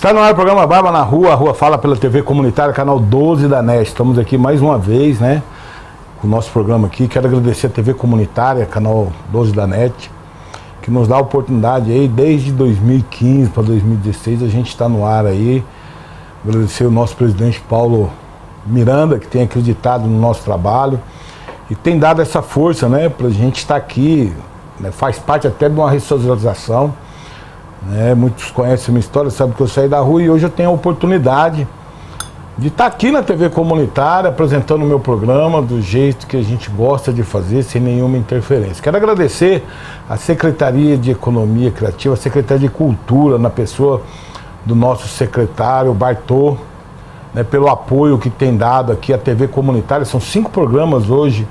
Está no ar o programa Barba na Rua, a Rua Fala pela TV Comunitária, canal 12 da NET. Estamos aqui mais uma vez, né, com o nosso programa aqui. Quero agradecer a TV Comunitária, canal 12 da NET, que nos dá a oportunidade aí, desde 2015 para 2016, a gente está no ar aí. Agradecer o nosso presidente Paulo Miranda, que tem acreditado no nosso trabalho e tem dado essa força, né, para a gente estar aqui, né, faz parte até de uma ressocialização. Muitos conhecem a minha história, sabem que eu saí da rua e hoje eu tenho a oportunidade de estar aqui na TV Comunitária apresentando o meu programa do jeito que a gente gosta de fazer, sem nenhuma interferência. Quero agradecer a Secretaria de Economia Criativa, a Secretaria de Cultura, na pessoa do nosso secretário Bartô, né, pelo apoio que tem dado aqui à TV Comunitária. São 5 programas hoje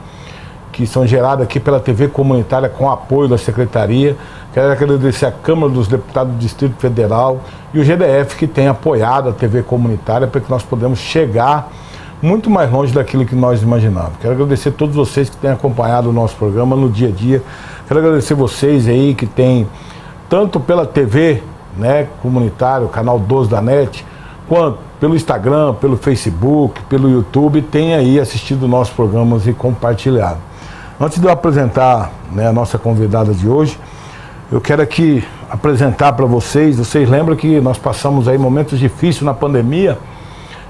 que são gerados aqui pela TV Comunitária com apoio da Secretaria. Quero agradecer a Câmara dos Deputados do Distrito Federal e o GDF, que tem apoiado a TV Comunitária para que nós podemos chegar muito mais longe daquilo que nós imaginávamos. Quero agradecer a todos vocês que têm acompanhado o nosso programa no dia a dia. Quero agradecer vocês aí que têm, tanto pela TV, né, Comunitária, o canal 12 da NET, quanto pelo Instagram, pelo Facebook, pelo YouTube, tem aí assistido nossos programas e compartilhado. Antes de eu apresentar, né, a nossa convidada de hoje, eu quero aqui apresentar para vocês. Vocês lembram que nós passamos aí momentos difíceis na pandemia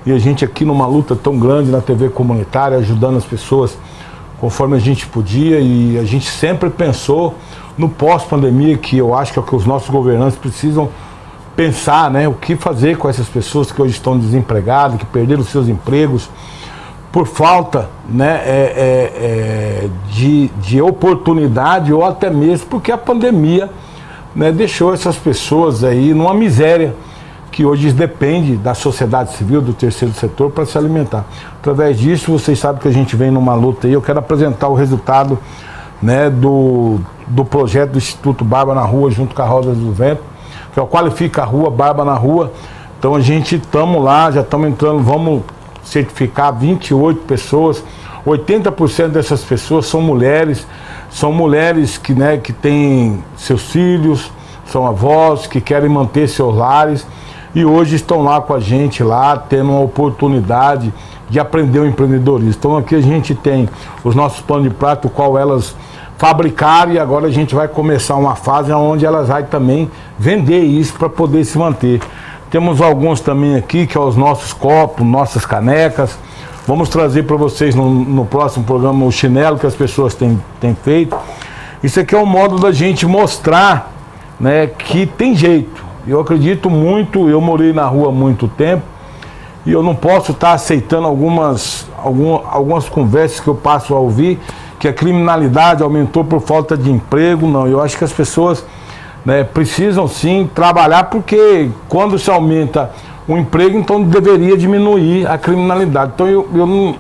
e a gente aqui numa luta tão grande na TV Comunitária, ajudando as pessoas conforme a gente podia, e a gente sempre pensou no pós-pandemia, que eu acho que é o que os nossos governantes precisam pensar, né? O que fazer com essas pessoas que hoje estão desempregadas, que perderam seus empregos por falta, né, de oportunidade, ou até mesmo porque a pandemia, né, deixou essas pessoas aí numa miséria que hoje depende da sociedade civil, do terceiro setor, para se alimentar. Através disso, vocês sabem que a gente vem numa luta aí. Eu quero apresentar o resultado, né, do projeto do Instituto Barba na Rua, junto com a Rosa do Vento, que é o Qualifica a Rua, Barba na Rua. Então a gente estamos lá, já estamos entrando, vamos certificar 28 pessoas, 80% dessas pessoas são mulheres que, né, que têm seus filhos, são avós, que querem manter seus lares e hoje estão lá com a gente, lá tendo uma oportunidade de aprender o empreendedorismo. Então aqui a gente tem os nossos panos de prato, o qual elas fabricaram, e agora a gente vai começar uma fase onde elas vão também vender isso para poder se manter. Temos alguns também aqui, que são os nossos copos, nossas canecas. Vamos trazer para vocês no próximo programa o chinelo que as pessoas têm feito. Isso aqui é um modo da gente mostrar, né, que tem jeito. Eu acredito muito, eu morei na rua há muito tempo e eu não posso estar aceitando algumas conversas que eu passo a ouvir, que a criminalidade aumentou por falta de emprego. Não, eu acho que as pessoas, né, precisam sim trabalhar, porque quando se aumenta o emprego, então deveria diminuir a criminalidade. Então eu não,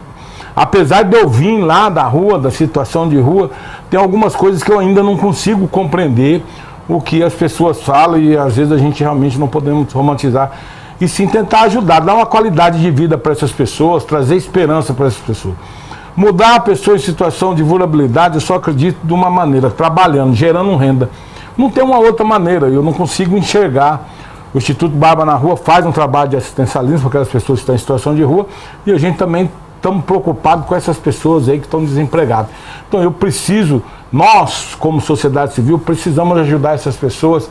apesar de eu vir lá da rua, da situação de rua, tem algumas coisas que eu ainda não consigo compreender o que as pessoas falam, e às vezes a gente realmente não podemos romantizar, e sim tentar ajudar, dar uma qualidade de vida para essas pessoas, trazer esperança para essas pessoas. Mudar a pessoa em situação de vulnerabilidade, eu só acredito de uma maneira, trabalhando, gerando renda. Não tem uma outra maneira, eu não consigo enxergar. O Instituto Barba na Rua faz um trabalho de assistencialismo para aquelas pessoas que estão em situação de rua, e a gente também estamos preocupados com essas pessoas aí que estão desempregadas. Então eu preciso, nós como sociedade civil, precisamos ajudar essas pessoas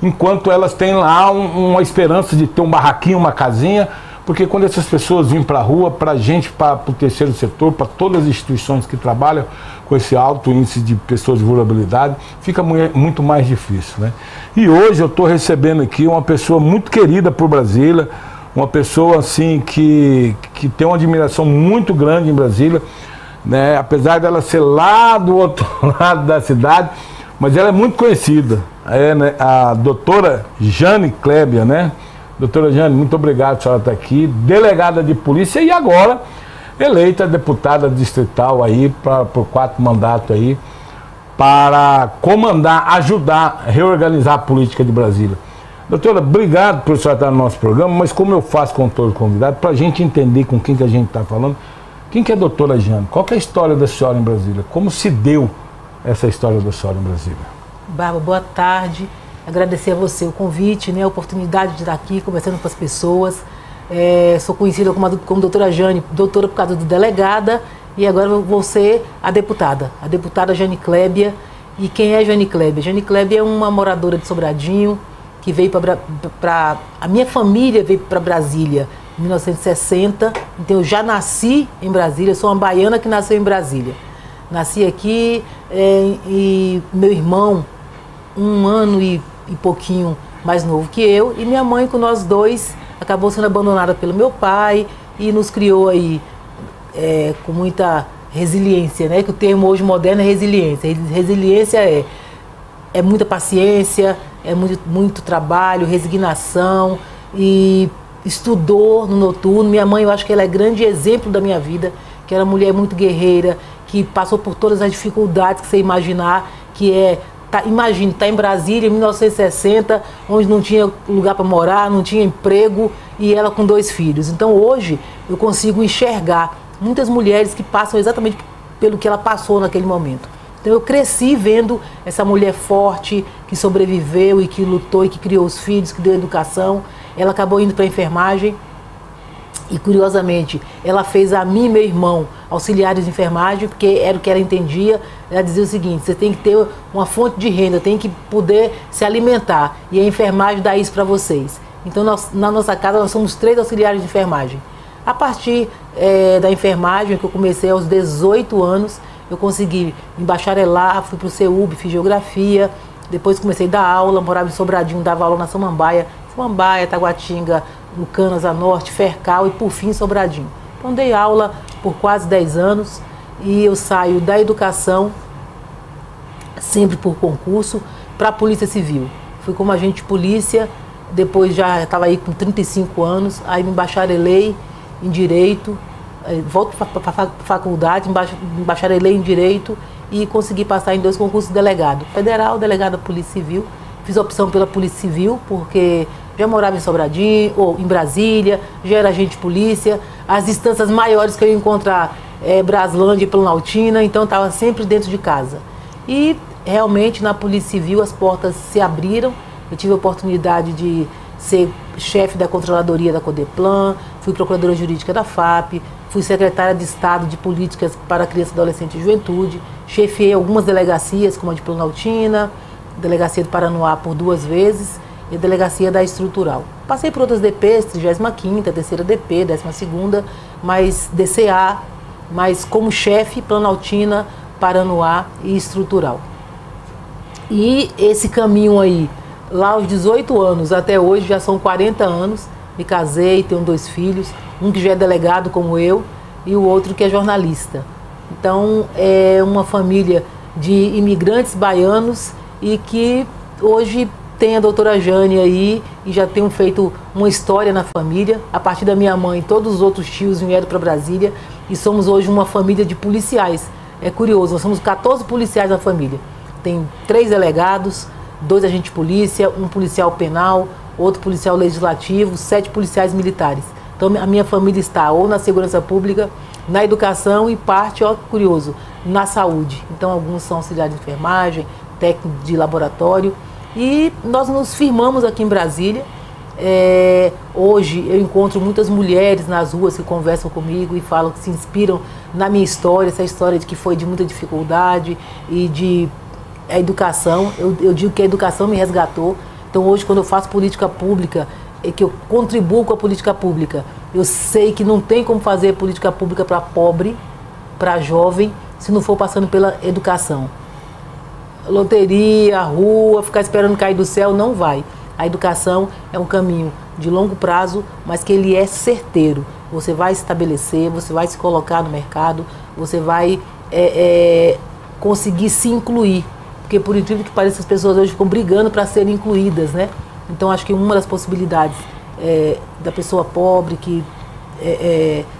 enquanto elas têm lá uma esperança de ter um barraquinho, uma casinha, porque quando essas pessoas vêm para a rua, para a gente, para o terceiro setor, para todas as instituições que trabalham com esse alto índice de pessoas de vulnerabilidade, fica muito mais difícil, né? E hoje eu estou recebendo aqui uma pessoa muito querida por Brasília, uma pessoa assim que tem uma admiração muito grande em Brasília, né? Apesar dela ser lá do outro lado da cidade, mas ela é muito conhecida, né? A doutora Jane Klebia, né? Doutora Jane, muito obrigado por a senhora estar aqui, delegada de polícia e agora eleita deputada distrital aí por 4 mandatos aí, para comandar, ajudar a reorganizar a política de Brasília. Doutora, obrigado por a senhora estar no nosso programa, mas como eu faço com todo convidado, para a gente entender com quem que a gente está falando, quem que é a doutora Jane? Qual que é a história da senhora em Brasília? Como se deu essa história da senhora em Brasília? Barba, boa tarde. agradecer a você o convite, né, a oportunidade de estar aqui conversando com as pessoas. Sou conhecida como doutora Jane, doutora por causa do delegada, e agora vou ser a deputada Jane Clébia. E quem é Jane Clébia? Jane Clébia é uma moradora de Sobradinho, que veio para... A minha família veio para Brasília em 1960, então eu já nasci em Brasília, sou uma baiana que nasceu em Brasília. Nasci aqui e meu irmão, 1 ano e pouquinho mais novo que eu, e minha mãe, com nós dois, acabou sendo abandonada pelo meu pai e nos criou aí com muita resiliência, né? Que o termo hoje moderno é resiliência. Resiliência é muita paciência, é muito trabalho, resignação, e estudou no noturno. Minha mãe, eu acho que ela é grande exemplo da minha vida, que era uma mulher muito guerreira, que passou por todas as dificuldades que você imaginar, imagine, tá em Brasília em 1960, onde não tinha lugar para morar, não tinha emprego, e ela com 2 filhos. Então hoje eu consigo enxergar muitas mulheres que passam exatamente pelo que ela passou naquele momento. Então eu cresci vendo essa mulher forte, que sobreviveu e que lutou e que criou os filhos, que deu educação. Ela acabou indo para a enfermagem e, curiosamente, ela fez a mim e meu irmão auxiliares de enfermagem, porque era o que ela entendia. Ela dizia o seguinte: você tem que ter uma fonte de renda, tem que poder se alimentar, e a enfermagem dá isso para vocês. Então na nossa casa nós somos 3 auxiliares de enfermagem. A partir da enfermagem, que eu comecei aos 18 anos, eu consegui me bacharelar, fui para o CEUB, fiz geografia, depois comecei a dar aula, morava em Sobradinho, dava aula na Samambaia, Taguatinga, Lucanas, a Norte, Fercal e por fim Sobradinho. Então dei aula por quase 10 anos e eu saio da educação, sempre por concurso, para a Polícia Civil. Fui como agente de polícia, depois já estava aí com 35 anos, aí me bacharelei em Direito, volto para a faculdade, me bacharelei em Direito e consegui passar em 2 concursos de delegado. Federal, delegado da Polícia Civil. Fiz opção pela Polícia Civil, porque já morava em Sobradinho, ou em Brasília, já era agente de polícia. As distâncias maiores que eu ia encontrar Braslândia e Planaltina, então estava sempre dentro de casa. E realmente na Polícia Civil as portas se abriram. Eu tive a oportunidade de ser chefe da Controladoria da Codeplan, fui procuradora jurídica da FAP, fui secretária de Estado de Políticas para Criança, Adolescente e Juventude, chefiei algumas delegacias, como a de Planaltina, Delegacia do Paranoá por 2 vezes e a Delegacia da Estrutural. Passei por outras DPs, 35ª, terceira DP, 12ª, mas DCA, mas como chefe, Planaltina, Paranoá e Estrutural. E esse caminho aí, lá aos 18 anos até hoje, já são 40 anos, me casei, tenho 2 filhos, um que já é delegado como eu e o outro que é jornalista. Então é uma família de imigrantes baianos e que hoje tem a doutora Jane aí e já tenho feito uma história na família. A partir da minha mãe, todos os outros tios vieram para Brasília e somos hoje uma família de policiais. É curioso, nós somos 14 policiais na família. Tem 3 delegados, 2 agentes de polícia, um policial penal, outro policial legislativo, 7 policiais militares. Então a minha família está ou na segurança pública, na educação e parte, ó, curioso, na saúde. Então alguns são auxiliares de enfermagem, técnico de laboratório, e nós nos firmamos aqui em Brasília. Hoje eu encontro muitas mulheres nas ruas que conversam comigo e falam que se inspiram na minha história, essa história de que foi de muita dificuldade e de a educação. Eu digo que a educação me resgatou. Então hoje, quando eu faço política pública, que eu contribuo com a política pública, eu sei que não tem como fazer política pública para pobre, para jovem, se não for passando pela educação. Loteria, rua, ficar esperando cair do céu, não vai. A educação é um caminho de longo prazo, mas que ele é certeiro. Você vai se estabelecer, você vai se colocar no mercado, você vai conseguir se incluir. Porque, por incrível que pareça, as pessoas hoje ficam brigando para serem incluídas, né? Então, acho que uma das possibilidades da pessoa pobre, que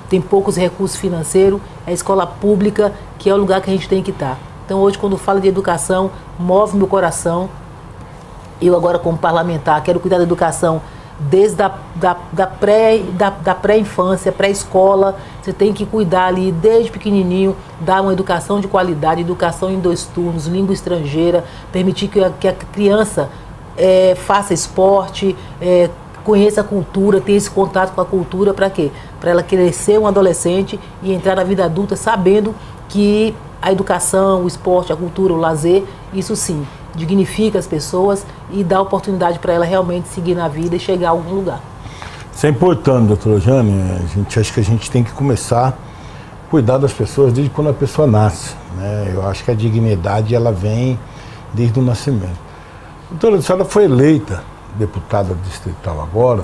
tem poucos recursos financeiros, é a escola pública, que é o lugar que a gente tem que estar. Então, hoje, quando falo de educação, move meu coração. Eu agora, como parlamentar, quero cuidar da educação desde da pré-infância, pré-escola. Você tem que cuidar ali desde pequenininho, dar uma educação de qualidade, educação em 2 turnos, língua estrangeira, permitir que a criança faça esporte, conheça a cultura, tenha esse contato com a cultura, para quê? Para ela crescer um adolescente e entrar na vida adulta sabendo que a educação, o esporte, a cultura, o lazer, isso sim, dignifica as pessoas e dá oportunidade para ela realmente seguir na vida e chegar a algum lugar. Isso é importante, doutora Jane. Acho que a gente tem que começar a cuidar das pessoas desde quando a pessoa nasce, né? Eu acho que a dignidade ela vem desde o nascimento. Doutora, a senhora foi eleita deputada distrital agora,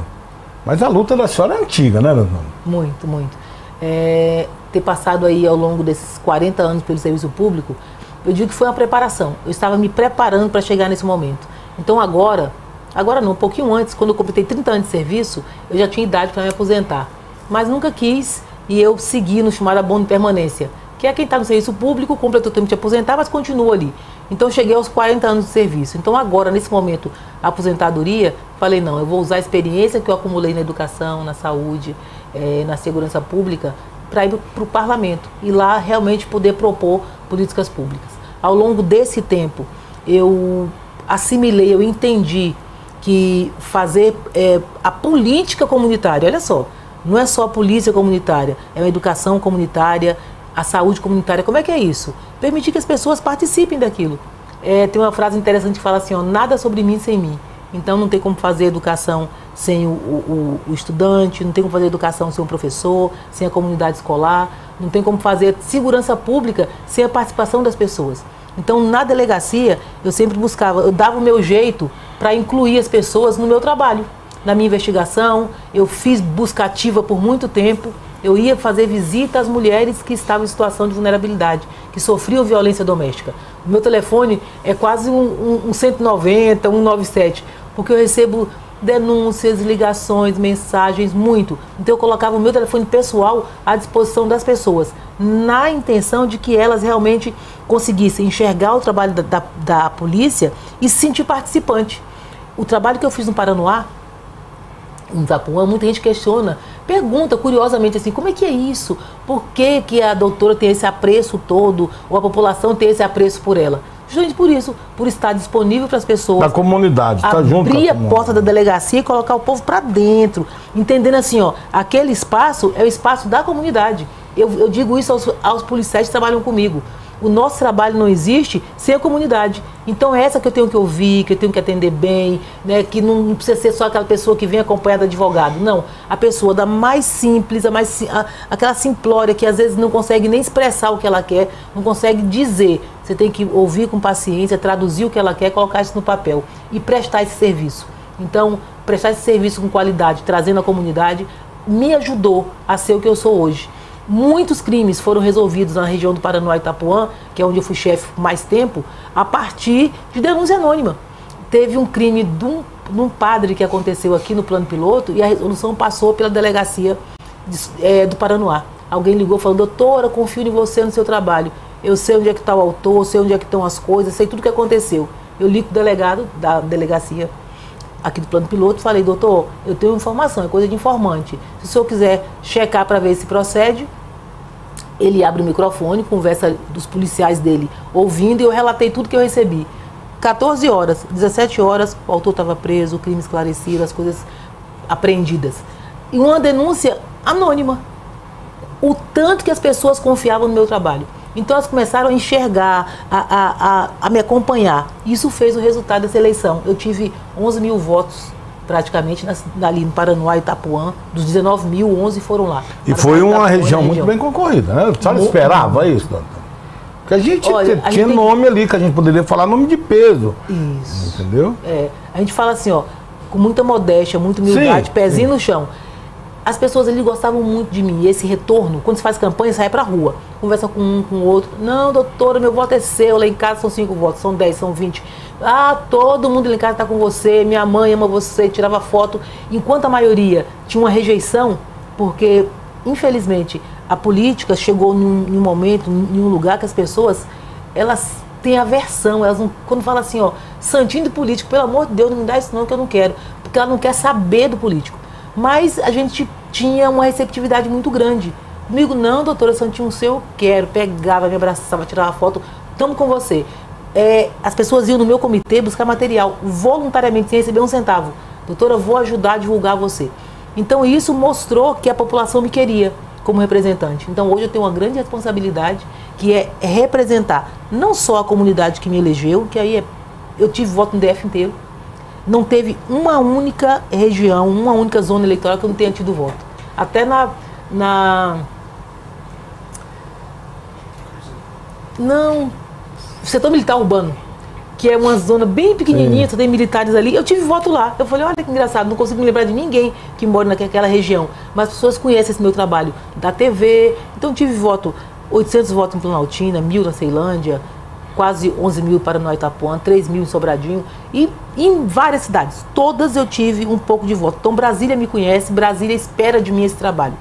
mas a luta da senhora é antiga, né, doutora? Muito, muito. Ter passado aí ao longo desses 40 anos pelo serviço público, eu digo que foi uma preparação. Eu estava me preparando para chegar nesse momento. Então agora não, um pouquinho antes, quando eu completei 30 anos de serviço, eu já tinha idade para me aposentar. Mas nunca quis e eu segui no chamado abono de permanência, que é quem está no serviço público, completou o tempo de aposentar, mas continua ali. Então cheguei aos 40 anos de serviço. Então agora, nesse momento, a aposentadoria, falei, não, eu vou usar a experiência que eu acumulei na educação, na saúde, na segurança pública, para ir para o parlamento e lá realmente poder propor políticas públicas. Ao longo desse tempo, eu assimilei, eu entendi que fazer a política comunitária, olha só, não é só a polícia comunitária, é a educação comunitária, a saúde comunitária. Como é que é isso? Permitir que as pessoas participem daquilo. Tem uma frase interessante que fala assim, ó, nada sobre mim sem mim. Então não tem como fazer educação sem o estudante, não tem como fazer educação sem o professor, sem a comunidade escolar, não tem como fazer segurança pública sem a participação das pessoas. Então na delegacia eu sempre buscava, eu dava o meu jeito para incluir as pessoas no meu trabalho. Na minha investigação, eu fiz busca ativa por muito tempo. Eu ia fazer visita às mulheres que estavam em situação de vulnerabilidade, que sofriam violência doméstica. O meu telefone é quase um 190, 197, porque eu recebo denúncias, ligações, mensagens, muito. Então eu colocava o meu telefone pessoal à disposição das pessoas, na intenção de que elas realmente conseguissem enxergar o trabalho da polícia e se sentir participante. O trabalho que eu fiz no Paranoá, em Itapuã, muita gente questiona, pergunta curiosamente assim, como é que é isso? Por que que a doutora tem esse apreço todo, ou a população tem esse apreço por ela? Justamente por isso, por estar disponível para as pessoas. Da comunidade, tá junto. Abrir a porta da delegacia e colocar o povo para dentro, entendendo assim, ó, aquele espaço é o espaço da comunidade. Eu digo isso aos policiais que trabalham comigo. O nosso trabalho não existe sem a comunidade. Então é essa que eu tenho que ouvir, que eu tenho que atender bem, né? Que não precisa ser só aquela pessoa que vem acompanhada de advogado. Não, a pessoa da mais simples, aquela simplória que às vezes não consegue nem expressar o que ela quer, não consegue dizer. Você tem que ouvir com paciência, traduzir o que ela quer, colocar isso no papel e prestar esse serviço. Então, prestar esse serviço com qualidade, trazendo a comunidade, me ajudou a ser o que eu sou hoje. Muitos crimes foram resolvidos na região do Paranoá e Itapuã, que é onde eu fui chefe por mais tempo, a partir de denúncia anônima. Teve um crime de um padre que aconteceu aqui no plano piloto e a resolução passou pela delegacia do Paranoá. Alguém ligou falando, doutora, confio em você no seu trabalho. Eu sei onde é que está o autor, sei onde é que estão as coisas, sei tudo o que aconteceu. Eu ligo o delegado da delegacia aqui do plano piloto, falei, doutor, eu tenho informação, é coisa de informante. Se o senhor quiser checar para ver se procede, ele abre o microfone, conversa dos policiais dele ouvindo e eu relatei tudo que eu recebi. 14 horas, 17 horas, o autor estava preso, o crime esclarecido, as coisas apreendidas. E uma denúncia anônima. O tanto que as pessoas confiavam no meu trabalho. Então elas começaram a enxergar, a me acompanhar. Isso fez o resultado dessa eleição. Eu tive 11 mil votos, praticamente, ali no Paranoá e Itapuã. Dos 19 mil, 11 foram lá. E foi uma região muito bem concorrida, né? A senhora esperava isso, doutor? Porque a gente tinha nome ali, que a gente poderia falar nome de peso. Isso. Entendeu? A gente fala assim, ó, com muita modéstia, muita humildade, pezinho no chão. As pessoas ali gostavam muito de mim. E esse retorno, quando se faz campanha, sai pra rua. Conversa com um, com o outro. Não, doutora, meu voto é seu. Lá em casa são 5 votos, são 10, são 20. Ah, todo mundo lá em casa está com você. Minha mãe ama você. Tirava foto. Enquanto a maioria tinha uma rejeição, porque, infelizmente, a política chegou num momento, em um lugar que as pessoas, elas têm aversão. Elas não, quando falam assim, ó, santinho do político, pelo amor de Deus, não me dá isso não, que eu não quero. Porque ela não quer saber do político. Mas a gente tinha uma receptividade muito grande. Comigo, não, doutora, santinho seu, eu quero. Pegava, me abraçava, tirava foto, estamos com você. as pessoas iam no meu comitê buscar material, voluntariamente, sem receber um centavo. Doutora, vou ajudar a divulgar você. Então isso mostrou que a população me queria como representante. Então hoje eu tenho uma grande responsabilidade, que é representar não só a comunidade que me elegeu, que aí eu tive voto no DF inteiro, não teve uma única região, uma única zona eleitoral que eu não tenha tido voto. Até no setor militar urbano, que é uma zona bem pequenininha, só tem militares ali, eu tive voto lá. Eu falei, olha que engraçado, não consigo me lembrar de ninguém que mora naquela região, mas as pessoas conhecem esse meu trabalho da TV, então eu tive voto, 800 votos em Planaltina, 1.000 na Ceilândia, quase 11 mil para no Itapuã, 3 mil em Sobradinho, e em várias cidades, todas eu tive um pouco de voto. Então Brasília me conhece, Brasília espera de mim esse trabalho.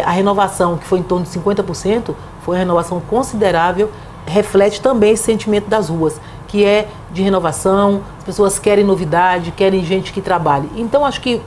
A renovação, que foi em torno de 50%, foi uma renovação considerável, reflete também esse sentimento das ruas, que é de renovação, as pessoas querem novidade, querem gente que trabalhe. Então acho que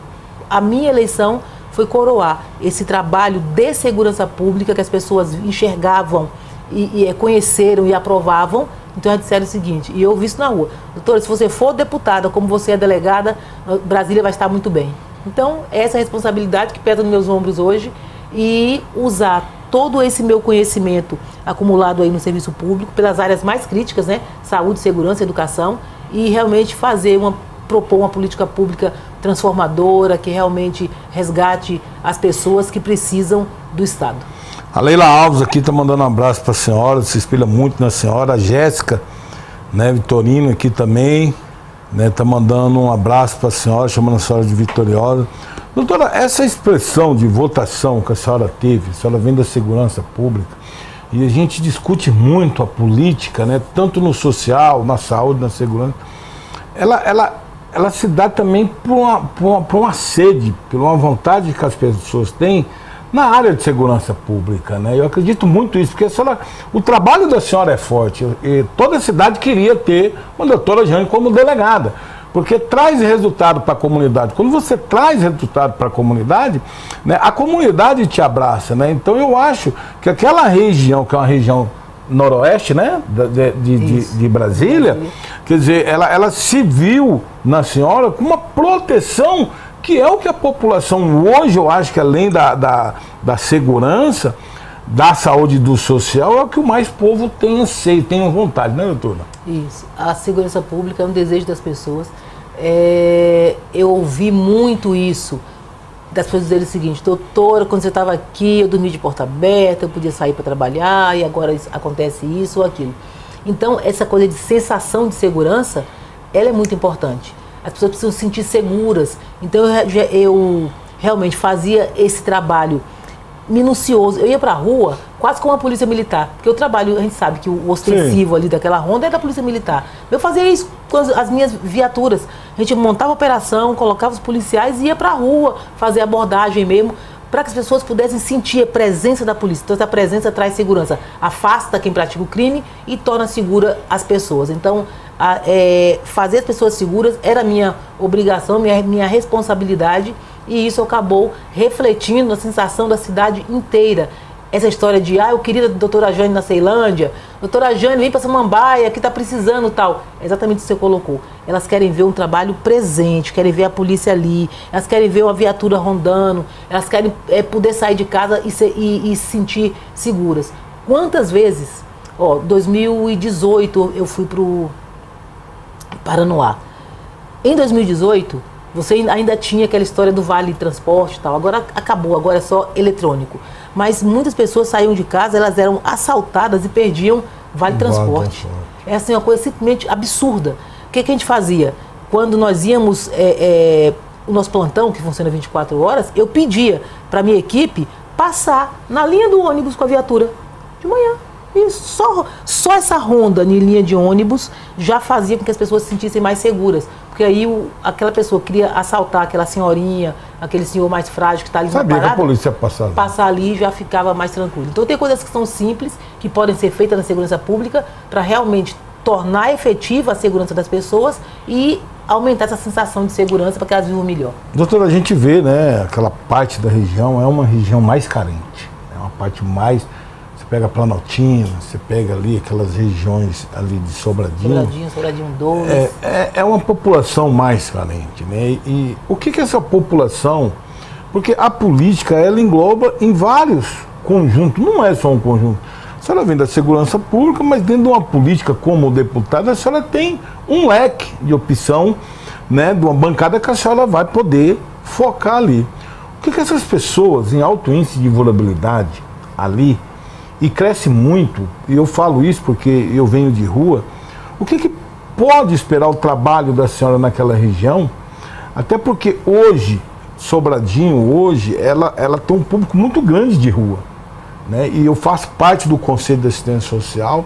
a minha eleição foi coroar esse trabalho de segurança pública que as pessoas enxergavam e conheceram e aprovavam. Então eles disseram o seguinte, e eu vi isso na rua: doutora, se você for deputada como você é delegada, Brasília vai estar muito bem. Então essa é a responsabilidade que pesa nos meus ombros hoje, e usar todo esse meu conhecimento acumulado aí no serviço público, pelas áreas mais críticas, né? Saúde, segurança, educação, e realmente propor uma política pública transformadora, que realmente resgate as pessoas que precisam do Estado. A Leila Alves aqui está mandando um abraço para a senhora, se espelha muito na senhora. A Jéssica, né, Vitorino aqui também, né, está mandando um abraço para a senhora, chamando a senhora de vitoriosa. Doutora, essa expressão de votação que a senhora teve, a senhora vem da segurança pública, e a gente discute muito a política, né, tanto no social, na saúde, na segurança, ela se dá também por uma sede, por uma vontade que as pessoas têm na área de segurança pública, né? Eu acredito muito nisso, porque o trabalho da senhora é forte, e toda a cidade queria ter uma doutora Jane como delegada, porque traz resultado para a comunidade. Quando você traz resultado para a comunidade, né, a comunidade te abraça, né? Então eu acho que aquela região, que é uma região noroeste, né, de Brasília, quer dizer, ela se viu na senhora com uma proteção, que é o que a população hoje, eu acho que além da segurança, da saúde e do social, é o que o mais povo tem anseio, tem vontade, né, doutora? Isso. A segurança pública é um desejo das pessoas. Eu ouvi muito isso, das pessoas dizerem o seguinte: doutora, quando você estava aqui, eu dormia de porta aberta, eu podia sair para trabalhar, e agora acontece isso ou aquilo. Então, essa coisa de sensação de segurança, ela é muito importante. As pessoas precisam se sentir seguras. Então eu realmente fazia esse trabalho minucioso. Eu ia para a rua quase como a polícia militar, porque eu trabalho, a gente sabe que o ostensivo ali daquela ronda é da polícia militar. Eu fazia isso com as minhas viaturas. A gente montava a operação, colocava os policiais e ia para a rua fazer abordagem mesmo, para que as pessoas pudessem sentir a presença da polícia. Então essa presença traz segurança, afasta quem pratica o crime e torna segura as pessoas. Então fazer as pessoas seguras era minha obrigação, minha responsabilidade, e isso acabou refletindo na sensação da cidade inteira. Essa história de, eu queria a doutora Jane na Ceilândia, doutora Jane, vem para Samambaia, que está precisando tal. É exatamente isso que você colocou. Elas querem ver um trabalho presente, querem ver a polícia ali, elas querem ver uma viatura rondando, elas querem poder sair de casa e se sentir seguras. Quantas vezes, 2018 eu fui para o Paranoá. Em 2018, você ainda tinha aquela história do vale transporte e tal, agora acabou, agora é só eletrônico. Mas muitas pessoas saíam de casa, elas eram assaltadas e perdiam vale transporte. É assim, uma coisa simplesmente absurda. O que a gente fazia? Quando nós íamos, o nosso plantão, que funciona 24 horas, eu pedia para a minha equipe passar na linha do ônibus com a viatura de manhã. E só essa ronda em linha de ônibus já fazia com que as pessoas se sentissem mais seguras. Porque aí aquela pessoa queria assaltar aquela senhorinha, aquele senhor mais frágil que está ali na parada. Sabia que a polícia passar ali já ficava mais tranquilo. Então tem coisas que são simples, que podem ser feitas na segurança pública para realmente tornar efetiva a segurança das pessoas e aumentar essa sensação de segurança para que elas vivam melhor. Doutora, a gente vê, né, aquela parte da região é uma região mais carente. É uma parte mais... pega Planaltina, você pega ali aquelas regiões ali de Sobradinho. Sobradinho 2. É uma população mais carente, né? E o que essa população... Porque a política, ela engloba em vários conjuntos, não é só um conjunto. A senhora vem da segurança pública, mas dentro de uma política como deputada, a senhora tem um leque de opção, né, de uma bancada que a senhora vai poder focar ali. O que essas pessoas em alto índice de vulnerabilidade ali, e cresce muito, e eu falo isso porque eu venho de rua, o que pode esperar o trabalho da senhora naquela região? Até porque hoje, Sobradinho, ela tem um público muito grande de rua, né? E eu faço parte do Conselho de Assistência Social.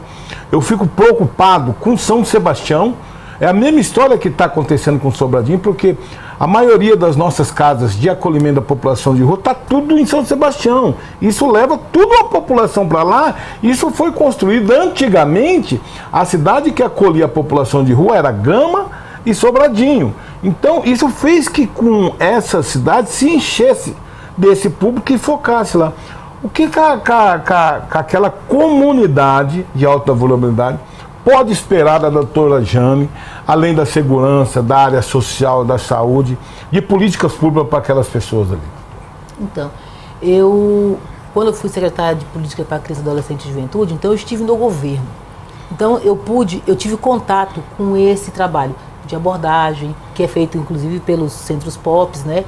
Eu fico preocupado com São Sebastião. É a mesma história que está acontecendo com Sobradinho, porque a maioria das nossas casas de acolhimento da população de rua está tudo em São Sebastião. Isso leva toda a população para lá. Isso foi construído antigamente. A cidade que acolhia a população de rua era Gama e Sobradinho. Então, isso fez que com essa cidade se enchesse desse público e focasse lá. O que aquela comunidade de alta vulnerabilidade pode esperar da doutora Jane, além da segurança, da área social, da saúde, de políticas públicas para aquelas pessoas ali? Então, quando eu fui secretária de Política para a Criança, Adolescente e Juventude, então eu estive no governo. Então eu tive contato com esse trabalho de abordagem, que é feito inclusive pelos centros POPs, né?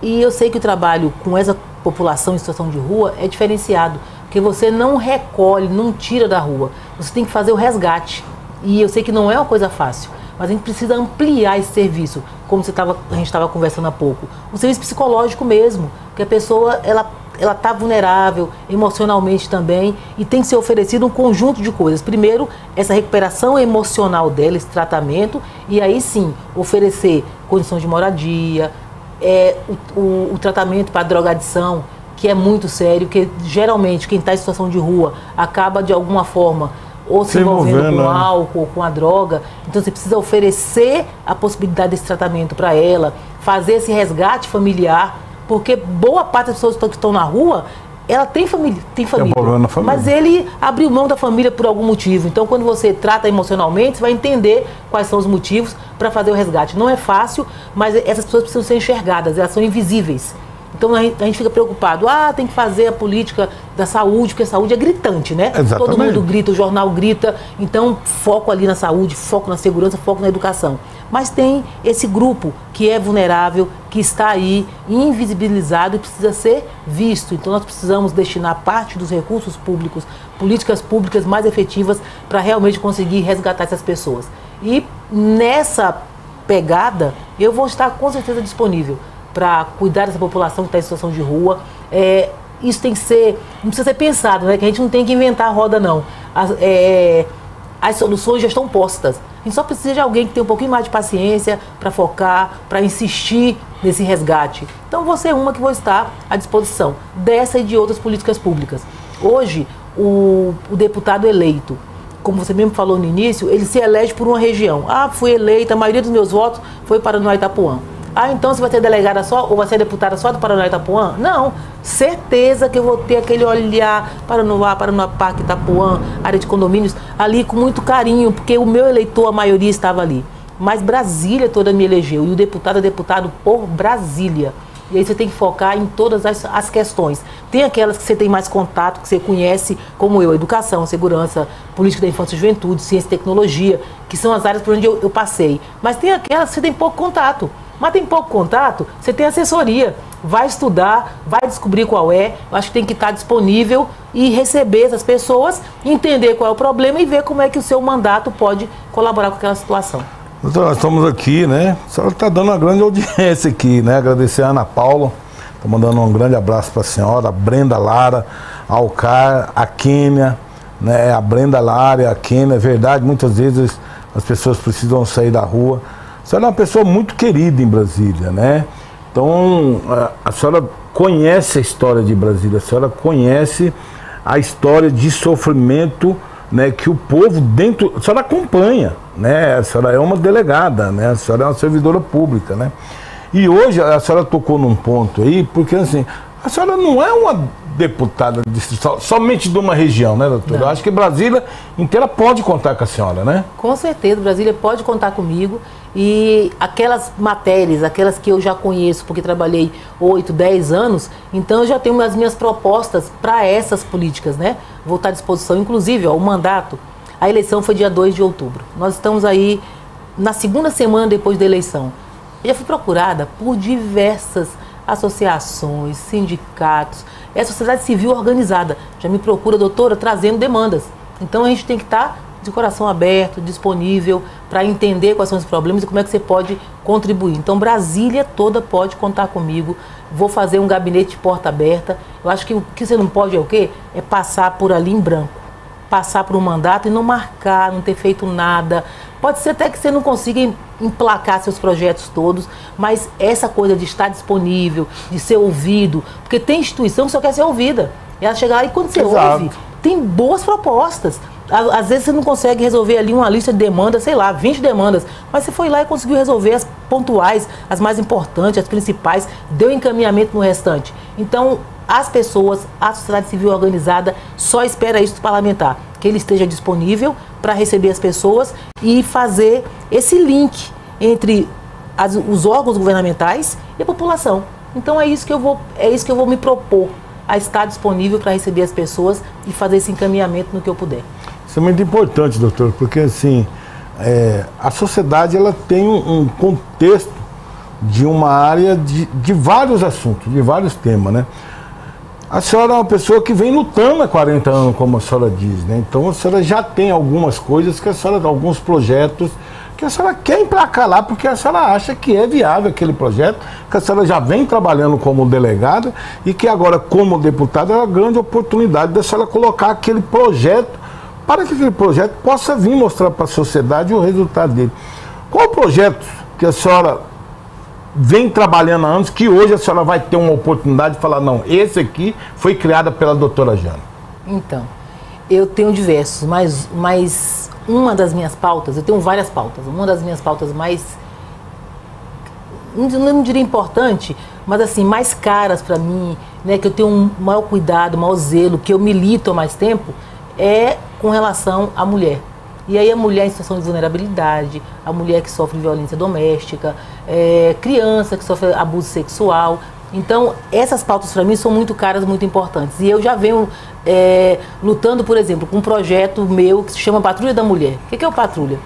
E eu sei que o trabalho com essa população em situação de rua é diferenciado, porque você não recolhe, não tira da rua, você tem que fazer o resgate. E eu sei que não é uma coisa fácil, mas a gente precisa ampliar esse serviço, como a gente estava conversando há pouco. O serviço psicológico mesmo, que a pessoa ela está vulnerável emocionalmente também, e tem que ser oferecido um conjunto de coisas. Primeiro, essa recuperação emocional dela, esse tratamento, e aí sim, oferecer condições de moradia, o tratamento para a drogadição, que é muito sério, que geralmente quem está em situação de rua acaba de alguma forma ou se envolvendo com o álcool ou com a droga. Então você precisa oferecer a possibilidade desse tratamento para ela, fazer esse resgate familiar, porque boa parte das pessoas que estão na rua, ela tem família, mas ele abriu mão da família por algum motivo. Então quando você trata emocionalmente, você vai entender quais são os motivos para fazer o resgate. Não é fácil, mas essas pessoas precisam ser enxergadas, elas são invisíveis. Então a gente fica preocupado, tem que fazer a política da saúde, porque a saúde é gritante, né? Exatamente. Todo mundo grita, o jornal grita, então foco ali na saúde, foco na segurança, foco na educação. Mas tem esse grupo que é vulnerável, que está aí invisibilizado e precisa ser visto. Então nós precisamos destinar parte dos recursos públicos, políticas públicas mais efetivas para realmente conseguir resgatar essas pessoas. E nessa pegada, eu vou estar com certeza disponível para cuidar dessa população que está em situação de rua. Isso tem que ser, não precisa ser pensado, né? Que a gente não tem que inventar a roda, não. As soluções já estão postas. A gente só precisa de alguém que tenha um pouquinho mais de paciência para focar, para insistir nesse resgate. Então você é uma que vou estar à disposição dessa e de outras políticas públicas. Hoje, o deputado eleito, como você mesmo falou no início, ele se elege por uma região. Fui eleita, a maioria dos meus votos foi para Paranoá e Itapuã. Então você vai ser delegada só, ou vai ser deputada só do Paranoá e Itapuã? Não, certeza que eu vou ter aquele olhar Paranoá, Parque, Itapuã, área de condomínios, ali com muito carinho, porque o meu eleitor, a maioria estava ali. Mas Brasília toda me elegeu, e o deputado é deputado por Brasília. E aí você tem que focar em todas as questões. Tem aquelas que você tem mais contato, que você conhece, como eu, educação, segurança, política da infância e juventude, ciência e tecnologia, que são as áreas por onde eu passei. Mas tem aquelas que você tem pouco contato. Mas tem pouco contato, você tem assessoria, vai estudar, vai descobrir qual é. Eu acho que tem que estar disponível e receber essas pessoas, entender qual é o problema e ver como é que o seu mandato pode colaborar com aquela situação. Doutora, nós estamos aqui, né? A senhora está dando uma grande audiência aqui, né? Agradecer a Ana Paula, estou mandando um grande abraço para a senhora, a Brenda Lara, a Alcar, a Kênia, né? A Brenda Lara, a Kênia, é verdade, muitas vezes as pessoas precisam sair da rua. A senhora é uma pessoa muito querida em Brasília, né? Então, a senhora conhece a história de Brasília, a senhora conhece a história de sofrimento, né, que o povo dentro... A senhora acompanha, né? A senhora é uma delegada, né? A senhora é uma servidora pública, né? E hoje a senhora tocou num ponto aí, porque assim, a senhora não é uma deputada somente de uma região, né, doutora? Eu acho que Brasília inteira pode contar com a senhora, né? Com certeza, Brasília pode contar comigo. E aquelas matérias, aquelas que eu já conheço, porque trabalhei 8, 10 anos, então eu já tenho as minhas propostas para essas políticas, né? Vou estar à disposição. Inclusive, ó, o mandato, a eleição foi dia 2 de outubro. Nós estamos aí na segunda semana depois da eleição. Eu já fui procurada por diversas associações, sindicatos, a sociedade civil organizada. Já me procura, doutora, trazendo demandas. Então a gente tem que estar de coração aberto, disponível para entender quais são os problemas e como é que você pode contribuir. Então Brasília toda pode contar comigo. Vou fazer um gabinete de porta aberta. Eu acho que o que você não pode é o quê? É passar por ali em branco. Passar por um mandato e não marcar, não ter feito nada. Pode ser até que você não consiga emplacar seus projetos todos, mas essa coisa de estar disponível, de ser ouvido, porque tem instituição que só quer ser ouvida. Ela chega lá e quando você ouve, tem boas propostas. Às vezes você não consegue resolver ali uma lista de demandas, sei lá, 20 demandas, mas você foi lá e conseguiu resolver as pontuais, as mais importantes, as principais, deu encaminhamento no restante. Então, as pessoas, a sociedade civil organizada só espera isso do parlamentar, que ele esteja disponível para receber as pessoas e fazer esse link entre os órgãos governamentais e a população. Então é isso que eu vou me propor, a estar disponível para receber as pessoas e fazer esse encaminhamento no que eu puder. Isso é muito importante, doutor, porque assim, a sociedade ela tem um contexto de uma área de vários assuntos, de vários temas, né? A senhora é uma pessoa que vem lutando há 40 anos, como a senhora diz, né? Então a senhora já tem algumas coisas que a senhora, alguns projetos que a senhora quer emplacar lá, porque a senhora acha que é viável aquele projeto, que a senhora já vem trabalhando como delegada e que agora, como deputada, é uma grande oportunidade da senhora colocar aquele projeto para que aquele projeto possa vir mostrar para a sociedade o resultado dele. Qual o projeto que a senhora vem trabalhando há anos, que hoje a senhora vai ter uma oportunidade de falar, não, esse aqui foi criado pela doutora Jane? Então, eu tenho diversos, mas uma das minhas pautas, eu tenho várias pautas, uma das minhas pautas mais, não diria importante, mas assim, mais caras para mim, né, que eu tenho um maior cuidado, maior zelo, que eu milito há mais tempo, é com relação à mulher. E aí a mulher em situação de vulnerabilidade, a mulher que sofre violência doméstica, criança que sofre abuso sexual. Então, essas pautas para mim são muito caras, muito importantes. E eu já venho lutando, por exemplo, com um projeto meu que se chama Patrulha da Mulher. O que é o Patrulha?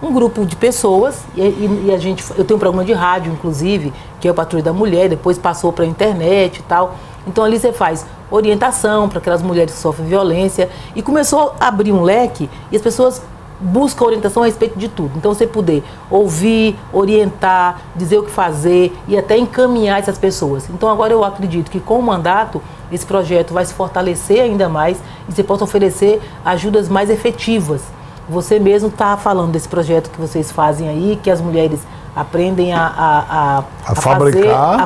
Um grupo de pessoas, eu tenho um programa de rádio, inclusive, que é o Patrulha da Mulher, depois passou para a internet e tal. Então ali você faz orientação para aquelas mulheres que sofrem violência e começou a abrir um leque e as pessoas buscam orientação a respeito de tudo. Então você poder ouvir, orientar, dizer o que fazer e até encaminhar essas pessoas. Então agora eu acredito que com o mandato esse projeto vai se fortalecer ainda mais e você possa oferecer ajudas mais efetivas. Você mesmo está falando desse projeto que vocês fazem aí, que as mulheres aprendem a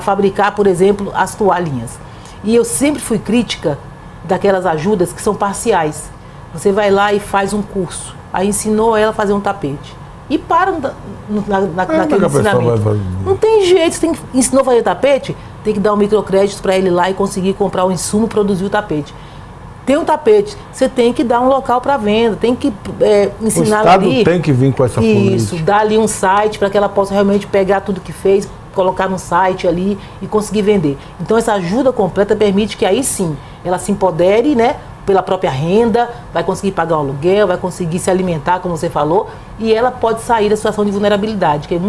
fabricar, por exemplo, as toalhinhas. E eu sempre fui crítica daquelas ajudas que são parciais. Você vai lá e faz um curso, aí ensinou ela a fazer um tapete. E para naquele ensinamento. Não tem jeito, você ensinou a fazer tapete, tem que dar um microcrédito para ele ir lá e conseguir comprar o insumo e produzir o tapete. Tem um tapete, você tem que dar um local para venda, tem que ensinar ali. O Estado tem que vir com essa política. Isso, dar ali um site para que ela possa realmente pegar tudo que fez, colocar no site ali e conseguir vender. Então essa ajuda completa permite que aí sim ela se empodere, né, pela própria renda, vai conseguir pagar um aluguel, vai conseguir se alimentar, como você falou, e ela pode sair da situação de vulnerabilidade, que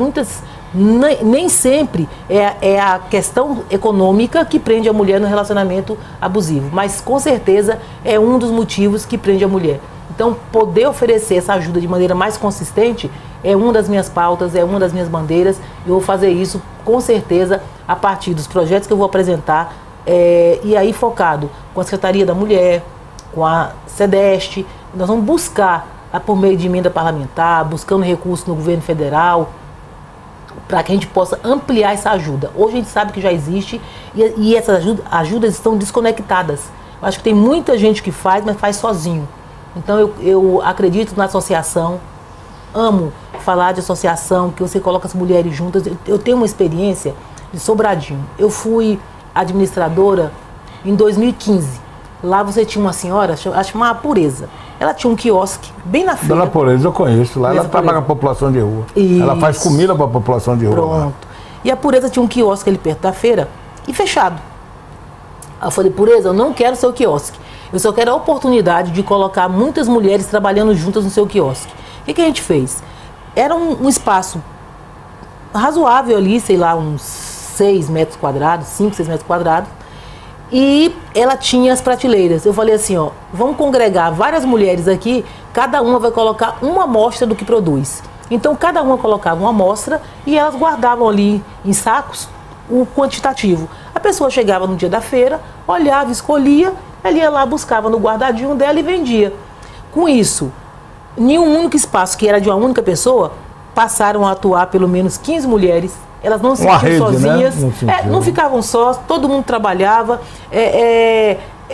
nem sempre é a questão econômica que prende a mulher no relacionamento abusivo, mas com certeza é um dos motivos que prende a mulher. Então, poder oferecer essa ajuda de maneira mais consistente é uma das minhas pautas, é uma das minhas bandeiras. Eu vou fazer isso, com certeza, a partir dos projetos que eu vou apresentar, e aí focado com a Secretaria da Mulher, com a SEDEST. Nós vamos buscar, por meio de emenda parlamentar, buscando recursos no governo federal, para que a gente possa ampliar essa ajuda. Hoje a gente sabe que já existe e essas ajudas estão desconectadas. Eu acho que tem muita gente que faz, mas faz sozinho. Então eu acredito na associação, amo falar de associação, que você coloca as mulheres juntas. Eu tenho uma experiência de Sobradinho. Eu fui administradora em 2015. Lá você tinha uma senhora, acho uma Pureza. Ela tinha um quiosque bem na feira. Dona Pureza eu conheço. Lá ela trabalha com a população de rua. Isso. Ela faz comida para a população de rua. Pronto. E a Pureza tinha um quiosque ali perto da feira e fechado. Aí eu falei, Pureza, eu não quero seu quiosque. Eu só quero a oportunidade de colocar muitas mulheres trabalhando juntas no seu quiosque. O que a gente fez? Era um espaço razoável ali, sei lá, uns 6 metros quadrados, 5, 6 metros quadrados. E ela tinha as prateleiras. Eu falei assim, ó, vamos congregar várias mulheres aqui, cada uma vai colocar uma amostra do que produz. Então, cada uma colocava uma amostra e elas guardavam ali em sacos o quantitativo. A pessoa chegava no dia da feira, olhava, escolhia, ela ia lá, buscava no guardadinho dela e vendia. Com isso, em um único espaço, que era de uma única pessoa, passaram a atuar pelo menos 15 mulheres. Elas não se sentiam sozinhas, né? Não ficavam sós, todo mundo trabalhava,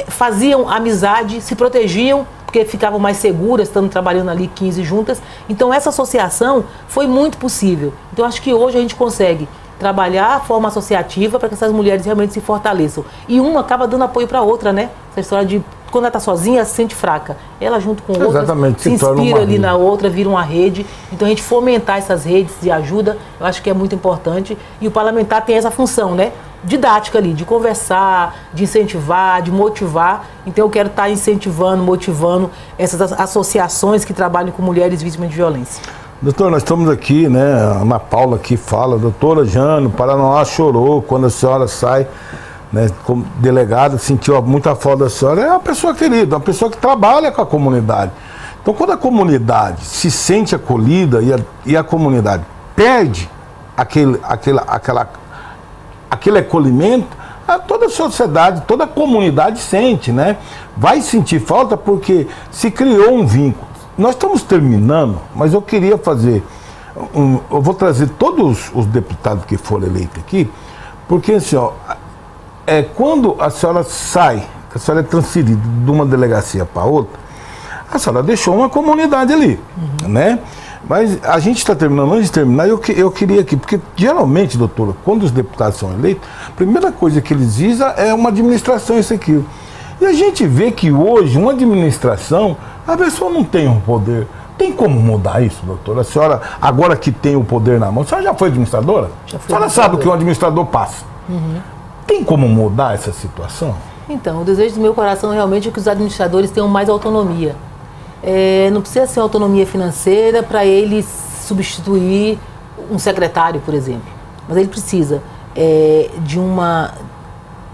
faziam amizade, se protegiam, porque ficavam mais seguras, estando trabalhando ali 15 juntas. Então essa associação foi muito possível. Então acho que hoje a gente consegue trabalhar a forma associativa para que essas mulheres realmente se fortaleçam. E uma acaba dando apoio para a outra, né? Essa história de quando ela está sozinha, ela se sente fraca. Ela junto com outras, se inspira ali na outra, vira uma rede. Então a gente fomentar essas redes de ajuda, eu acho que é muito importante. E o parlamentar tem essa função, né? Didática ali, de conversar, de incentivar, de motivar. Então eu quero estar incentivando, motivando essas associações que trabalham com mulheres vítimas de violência. Doutor, nós estamos aqui, né? A Ana Paula aqui fala, doutora Jane, o Paraná chorou quando a senhora sai, né, como delegada, sentiu muita falta da senhora. É uma pessoa querida, uma pessoa que trabalha com a comunidade. Então, quando a comunidade se sente acolhida e a comunidade perde aquele acolhimento, toda a sociedade, toda a comunidade sente, né? Vai sentir falta porque se criou um vínculo. Nós estamos terminando, mas eu queria fazer, eu vou trazer todos os deputados que foram eleitos aqui, porque assim, ó, quando a senhora sai, a senhora é transferida de uma delegacia para outra, a senhora deixou uma comunidade ali, né? Mas a gente está terminando, antes de terminar, eu queria aqui, porque geralmente, doutora, quando os deputados são eleitos, a primeira coisa que eles visam é uma administração, isso aqui. E a gente vê que hoje, uma administração, a pessoa não tem um poder. Tem como mudar isso, doutora? A senhora, agora que tem o poder na mão, a senhora já foi administradora? Já fui. A senhora sabe o que um administrador passa. Tem como mudar essa situação? Então, o desejo do meu coração realmente é que os administradores tenham mais autonomia. Não precisa ser autonomia financeira para ele substituir um secretário, por exemplo. Mas ele precisa de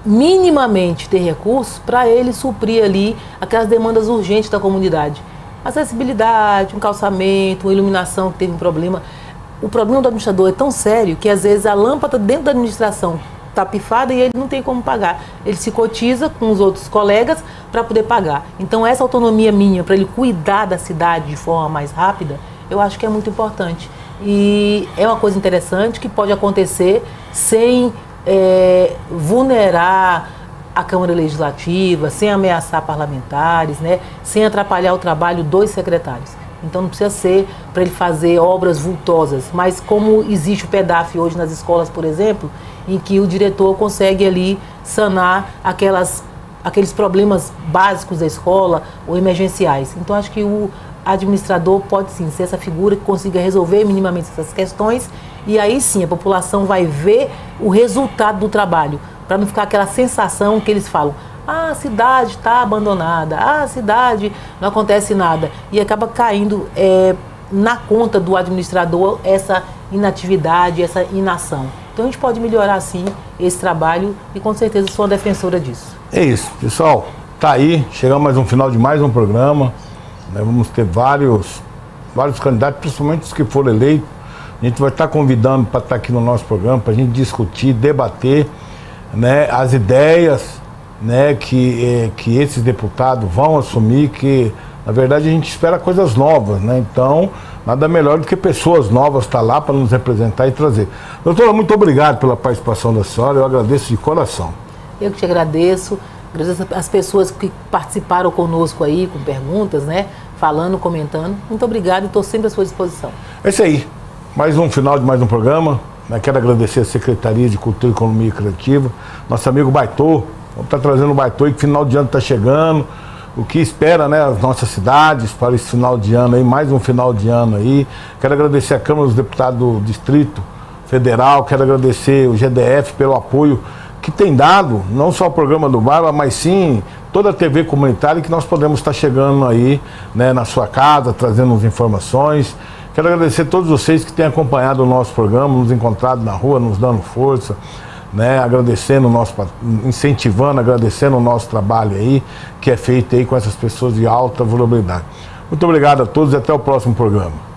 minimamente ter recursos para ele suprir ali aquelas demandas urgentes da comunidade. Acessibilidade, um calçamento, uma iluminação que teve um problema. O problema do administrador é tão sério que às vezes a lâmpada dentro da administração está pifada e ele não tem como pagar. Ele se cotiza com os outros colegas para poder pagar. Então essa autonomia minha para ele cuidar da cidade de forma mais rápida, eu acho que é muito importante. E é uma coisa interessante que pode acontecer sem vulnerar a Câmara Legislativa, sem ameaçar parlamentares, né, sem atrapalhar o trabalho dos secretários. Então não precisa ser para ele fazer obras vultosas, mas como existe o PEDAF hoje nas escolas, por exemplo, em que o diretor consegue ali sanar aqueles problemas básicos da escola ou emergenciais. Então acho que o administrador pode sim ser essa figura que consiga resolver minimamente essas questões e aí sim a população vai ver o resultado do trabalho, para não ficar aquela sensação que eles falam, a cidade está abandonada, a cidade não acontece nada, e acaba caindo na conta do administrador essa inatividade, essa inação. Então a gente pode melhorar sim esse trabalho e com certeza sou uma defensora disso. É isso, pessoal, tá aí, chegamos mais um final de mais um programa, né? Vamos ter vários candidatos, principalmente os que foram eleitos. A gente vai estar convidando para estar aqui no nosso programa, para a gente discutir, debater, né, as ideias, né, que esses deputados vão assumir, que na verdade a gente espera coisas novas, né? Então nada melhor do que pessoas novas estar lá para nos representar e trazer. Doutora, muito obrigado pela participação da senhora, eu agradeço de coração. Eu que te agradeço as pessoas que participaram conosco aí, com perguntas, né, falando, comentando. Muito obrigado e estou sempre à sua disposição. É isso aí, mais um final de mais um programa. Quero agradecer a Secretaria de Cultura, Economia e Criativa, nosso amigo Baitô, Vamos estar trazendo o Baitoí, que final de ano está chegando. O que espera, né, as nossas cidades para esse final de ano aí, mais um final de ano aí. Quero agradecer a Câmara dos Deputados do Distrito Federal, quero agradecer o GDF pelo apoio que tem dado, não só o programa do Barba, mas sim toda a TV comunitária, que nós podemos estar chegando aí, né, na sua casa, trazendo as informações. Quero agradecer a todos vocês que têm acompanhado o nosso programa, nos encontrado na rua, nos dando força, né, agradecendo o nosso, incentivando, agradecendo o nosso trabalho aí, que é feito aí com essas pessoas de alta vulnerabilidade. Muito obrigado a todos e até o próximo programa.